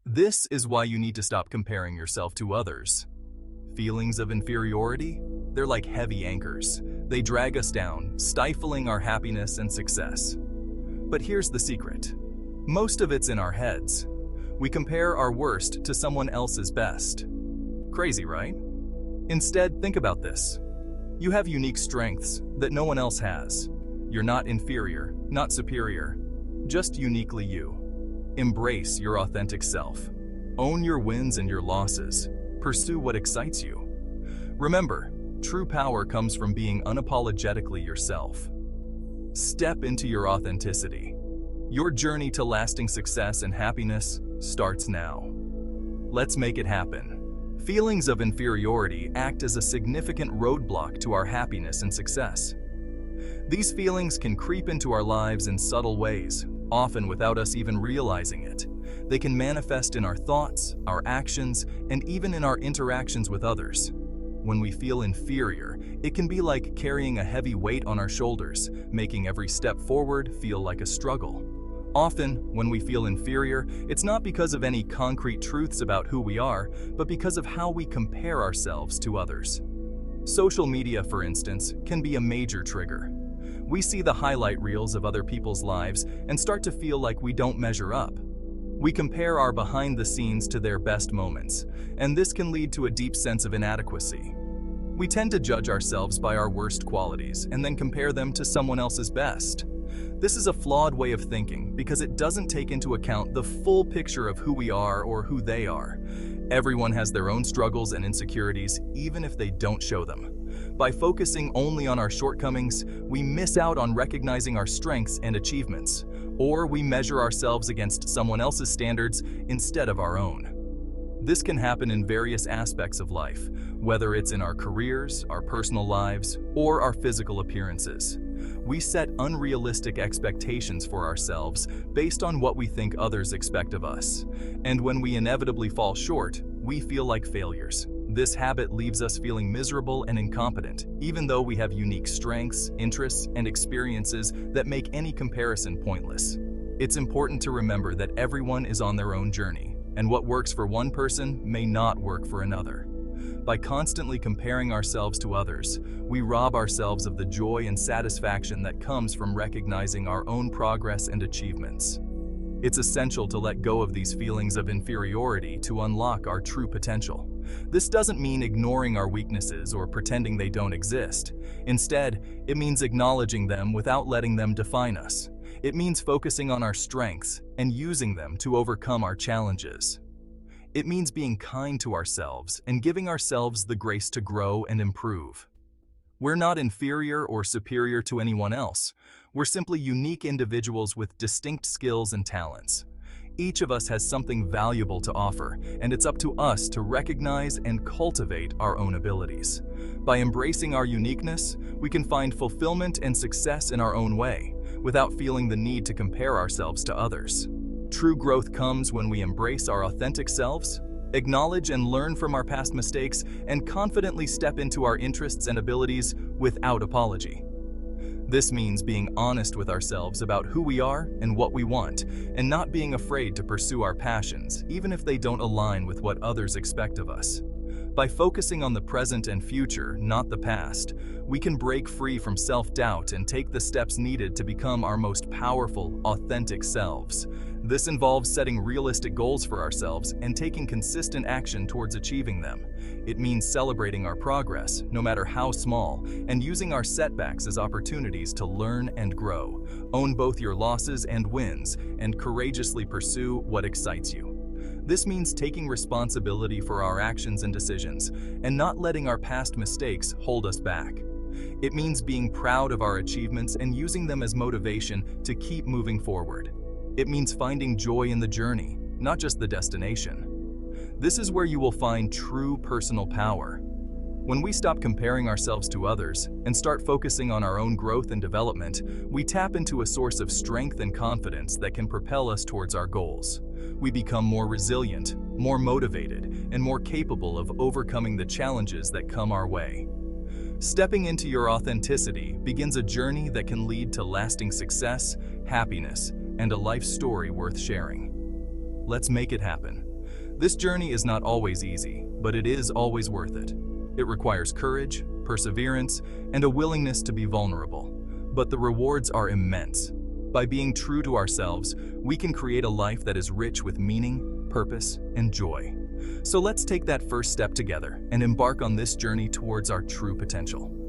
This is why you need to stop comparing yourself to others. Feelings of inferiority? They're like heavy anchors. They drag us down, stifling our happiness and success. But here's the secret. Most of it's in our heads. We compare our worst to someone else's best. Crazy, right? Instead, think about this. You have unique strengths that no one else has. You're not inferior, not superior, just uniquely you. Embrace your authentic self. Own your wins and your losses. Pursue what excites you. Remember, true power comes from being unapologetically yourself. Step into your authenticity. Your journey to lasting success and happiness starts now. Let's make it happen. Feelings of inferiority act as a significant roadblock to our happiness and success. These feelings can creep into our lives in subtle ways, often without us even realizing it. They can manifest in our thoughts, our actions, and even in our interactions with others. When we feel inferior, it can be like carrying a heavy weight on our shoulders, making every step forward feel like a struggle. Often, when we feel inferior, it's not because of any concrete truths about who we are, but because of how we compare ourselves to others. Social media, for instance, can be a major trigger. We see the highlight reels of other people's lives and start to feel like we don't measure up. We compare our behind the scenes to their best moments, and this can lead to a deep sense of inadequacy. We tend to judge ourselves by our worst qualities and then compare them to someone else's best. This is a flawed way of thinking because it doesn't take into account the full picture of who we are or who they are. Everyone has their own struggles and insecurities, even if they don't show them. By focusing only on our shortcomings, we miss out on recognizing our strengths and achievements, or we measure ourselves against someone else's standards instead of our own. This can happen in various aspects of life, whether it's in our careers, our personal lives, or our physical appearances. We set unrealistic expectations for ourselves based on what we think others expect of us. And when we inevitably fall short, we feel like failures. This habit leaves us feeling miserable and incompetent, even though we have unique strengths, interests, and experiences that make any comparison pointless. It's important to remember that everyone is on their own journey, and what works for one person may not work for another. By constantly comparing ourselves to others, we rob ourselves of the joy and satisfaction that comes from recognizing our own progress and achievements. It's essential to let go of these feelings of inferiority to unlock our true potential. This doesn't mean ignoring our weaknesses or pretending they don't exist. Instead, it means acknowledging them without letting them define us. It means focusing on our strengths and using them to overcome our challenges. It means being kind to ourselves and giving ourselves the grace to grow and improve. We're not inferior or superior to anyone else. We're simply unique individuals with distinct skills and talents. Each of us has something valuable to offer, and it's up to us to recognize and cultivate our own abilities. By embracing our uniqueness, we can find fulfillment and success in our own way, without feeling the need to compare ourselves to others. True growth comes when we embrace our authentic selves, acknowledge and learn from our past mistakes, and confidently step into our interests and abilities without apology. This means being honest with ourselves about who we are and what we want, and not being afraid to pursue our passions, even if they don't align with what others expect of us. By focusing on the present and future, not the past, we can break free from self-doubt and take the steps needed to become our most powerful, authentic selves. This involves setting realistic goals for ourselves and taking consistent action towards achieving them. It means celebrating our progress, no matter how small, and using our setbacks as opportunities to learn and grow. Own both your losses and wins, and courageously pursue what excites you. This means taking responsibility for our actions and decisions, and not letting our past mistakes hold us back. It means being proud of our achievements and using them as motivation to keep moving forward. It means finding joy in the journey, not just the destination. This is where you will find true personal power. When we stop comparing ourselves to others and start focusing on our own growth and development, we tap into a source of strength and confidence that can propel us towards our goals. We become more resilient, more motivated, and more capable of overcoming the challenges that come our way. Stepping into your authenticity begins a journey that can lead to lasting success, happiness, and a life story worth sharing. Let's make it happen. This journey is not always easy, but it is always worth it. It requires courage, perseverance, and a willingness to be vulnerable. But the rewards are immense. By being true to ourselves, we can create a life that is rich with meaning, purpose, and joy. So let's take that first step together and embark on this journey towards our true potential.